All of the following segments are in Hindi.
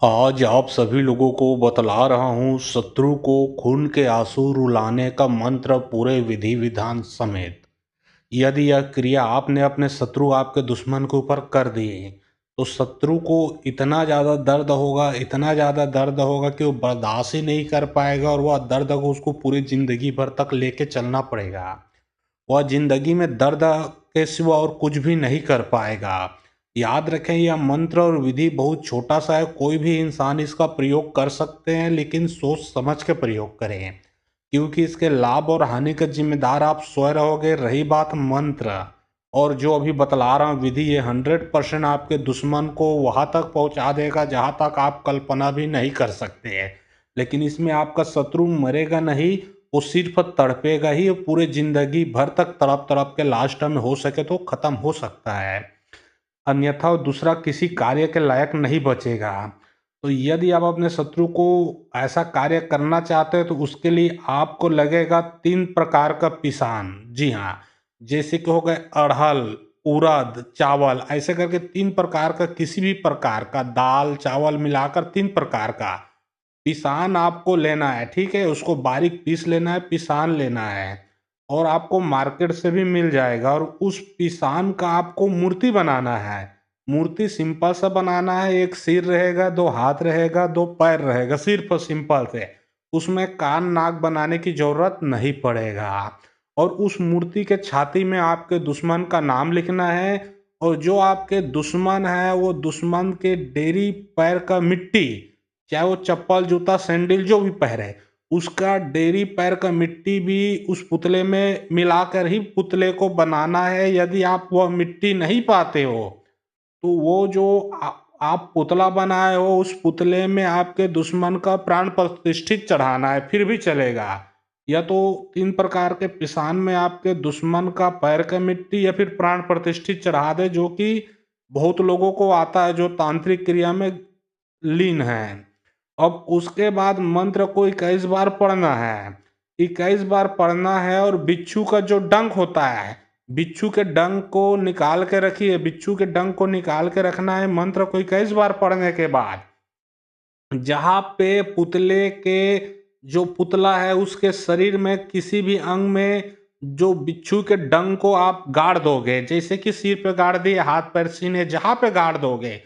आज आप सभी लोगों को बतला रहा हूँ शत्रु को खून के आंसू रुलाने का मंत्र पूरे विधि विधान समेत। यदि यह क्रिया आपने अपने शत्रु आपके दुश्मन के ऊपर कर दी तो शत्रु को इतना ज़्यादा दर्द होगा, इतना ज़्यादा दर्द होगा कि वो बर्दाश्त ही नहीं कर पाएगा और वह दर्द को उसको पूरी ज़िंदगी भर तक लेके चलना पड़ेगा। वह ज़िंदगी में दर्द के सिवा और कुछ भी नहीं कर पाएगा। याद रखें, यह मंत्र और विधि बहुत छोटा सा है, कोई भी इंसान इसका प्रयोग कर सकते हैं, लेकिन सोच समझ के प्रयोग करें, क्योंकि इसके लाभ और हानि का जिम्मेदार आप स्वयं रहोगे। रही बात मंत्र और जो अभी बतला रहा हूँ विधि, ये 100% आपके दुश्मन को वहां तक पहुंचा देगा जहां तक आप कल्पना भी नहीं कर सकते हैं। लेकिन इसमें आपका शत्रु मरेगा नहीं, वो सिर्फ तड़पेगा ही, पूरे जिंदगी भर तक तड़प तड़प के लास्ट में हो सके तो खत्म हो सकता है, अन्यथा वो दूसरा किसी कार्य के लायक नहीं बचेगा। तो यदि आप अपने शत्रु को ऐसा कार्य करना चाहते हो तो उसके लिए आपको लगेगा 3 प्रकार का पिसान। जी हाँ, जैसे कि हो गए अड़हल, उड़द, चावल, ऐसे करके 3 प्रकार का, किसी भी प्रकार का दाल चावल मिलाकर 3 प्रकार का पिसान आपको लेना है। ठीक है, उसको बारीक पीस लेना है, पिसान लेना है, और आपको मार्केट से भी मिल जाएगा। और उस पिसान का आपको मूर्ति बनाना है। मूर्ति सिंपल सा बनाना है, एक सिर रहेगा, 2 हाथ रहेगा, 2 पैर रहेगा, सिर्फ सिंपल से। उसमें कान नाक बनाने की जरूरत नहीं पड़ेगा। और उस मूर्ति के छाती में आपके दुश्मन का नाम लिखना है, और जो आपके दुश्मन है वो दुश्मन के डेरी पैर का मिट्टी, चाहे वो चप्पल जूता सैंडल जो भी पहने, उसका डेरी पैर का मिट्टी भी उस पुतले में मिलाकर ही पुतले को बनाना है। यदि आप वह मिट्टी नहीं पाते हो तो वो जो आप पुतला बनाए हो उस पुतले में आपके दुश्मन का प्राण प्रतिष्ठित चढ़ाना है, फिर भी चलेगा। या तो 3 प्रकार के पिसान में आपके दुश्मन का पैर का मिट्टी या फिर प्राण प्रतिष्ठित चढ़ा दे, जो कि बहुत लोगों को आता है जो तांत्रिक क्रिया में लीन है। अब उसके बाद मंत्र को 21 बार पढ़ना है। 21 बार पढ़ना है, और बिच्छू का जो डंक होता है, बिच्छू के डंक को निकाल के रखिए, बिच्छू के डंक को निकाल के रखना है मंत्र को 21 बार पढ़ने के बाद। जहाँ पे पुतले के, जो पुतला है उसके शरीर में किसी भी अंग में जो बिच्छू के डंक को आप गाड़ दोगे, जैसे कि सिर पे गाड़ दिए, हाथ पैर सीने जहाँ पे गाड़ दोगे,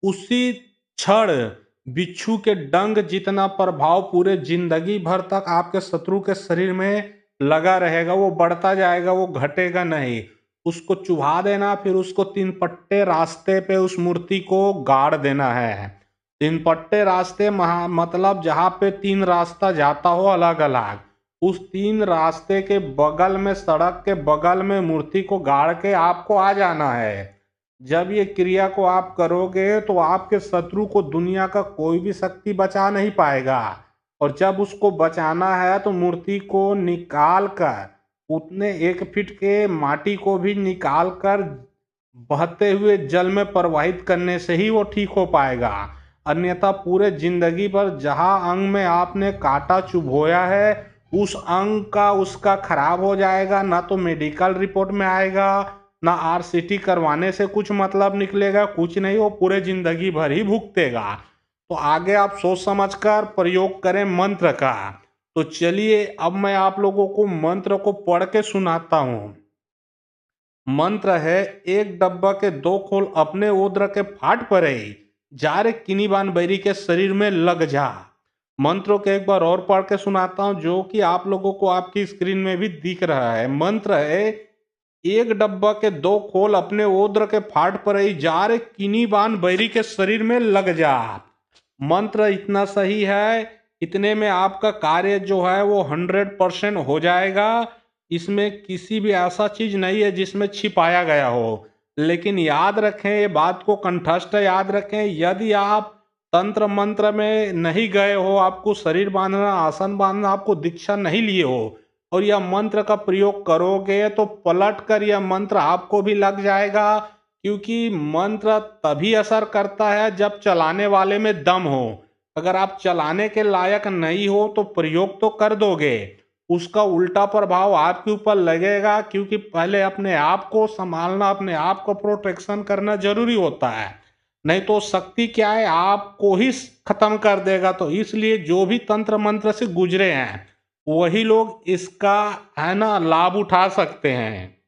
उसी क्षण बिच्छू के डंक जितना प्रभाव पूरे जिंदगी भर तक आपके शत्रु के शरीर में लगा रहेगा, वो बढ़ता जाएगा, वो घटेगा नहीं। उसको चुभा देना, फिर उसको 3 पट्टे रास्ते पे उस मूर्ति को गाड़ देना है। 3 पट्टे रास्ते मतलब जहाँ पे 3 रास्ता जाता हो अलग अलग, उस 3 रास्ते के बगल में, सड़क के बगल में मूर्ति को गाड़ के आपको आ जाना है। जब ये क्रिया को आप करोगे तो आपके शत्रु को दुनिया का कोई भी शक्ति बचा नहीं पाएगा। और जब उसको बचाना है तो मूर्ति को निकाल कर, उतने 1 फीट के माटी को भी निकाल कर बहते हुए जल में प्रवाहित करने से ही वो ठीक हो पाएगा। अन्यथा पूरे जिंदगी भर जहाँ अंग में आपने कांटा चुभोया है उस अंग का उसका खराब हो जाएगा, ना तो मेडिकल रिपोर्ट में आएगा, ना आरसीटी करवाने से कुछ मतलब निकलेगा, कुछ नहीं, वो पूरे जिंदगी भर ही भुगतेगा। तो आगे आप सोच समझकर प्रयोग करें मंत्र का। तो चलिए अब मैं आप लोगों को मंत्र को पढ़ के सुनाता हूँ। मंत्र है, एक डब्बा के 2 खोल अपने ओद्र के फाट पड़े, जा रे किनी बान बैरी के शरीर में लग जा। मंत्रों के एक बार और पढ़ के सुनाता हूं, जो कि आप लोगों को आपकी स्क्रीन में भी दिख रहा है। मंत्र है, एक डब्बा के 2 खोल अपने ओद्र के फाट पड़े, जा रे किनी बान बैरी के शरीर में लग जा। मंत्र इतना सही है, इतने में आपका कार्य जो है वो 100% हो जाएगा। इसमें किसी भी ऐसा चीज नहीं है जिसमें छिपाया गया हो। लेकिन याद रखें, ये बात को कंठस्थ याद रखें, यदि आप तंत्र मंत्र में नहीं गए हो, आपको शरीर बांधना, आसन बांधना, आपको दीक्षा नहीं लिए हो, और यह मंत्र का प्रयोग करोगे तो पलट कर यह मंत्र आपको भी लग जाएगा। क्योंकि मंत्र तभी असर करता है जब चलाने वाले में दम हो। अगर आप चलाने के लायक नहीं हो तो प्रयोग तो कर दोगे, उसका उल्टा प्रभाव आपके ऊपर लगेगा, क्योंकि पहले अपने आप को संभालना, अपने आप को प्रोटेक्शन करना जरूरी होता है। नहीं तो शक्ति क्या है, आपको ही खत्म कर देगा। तो इसलिए जो भी तंत्र मंत्र से गुजरे हैं, वही लोग इसका है ना लाभ उठा सकते हैं।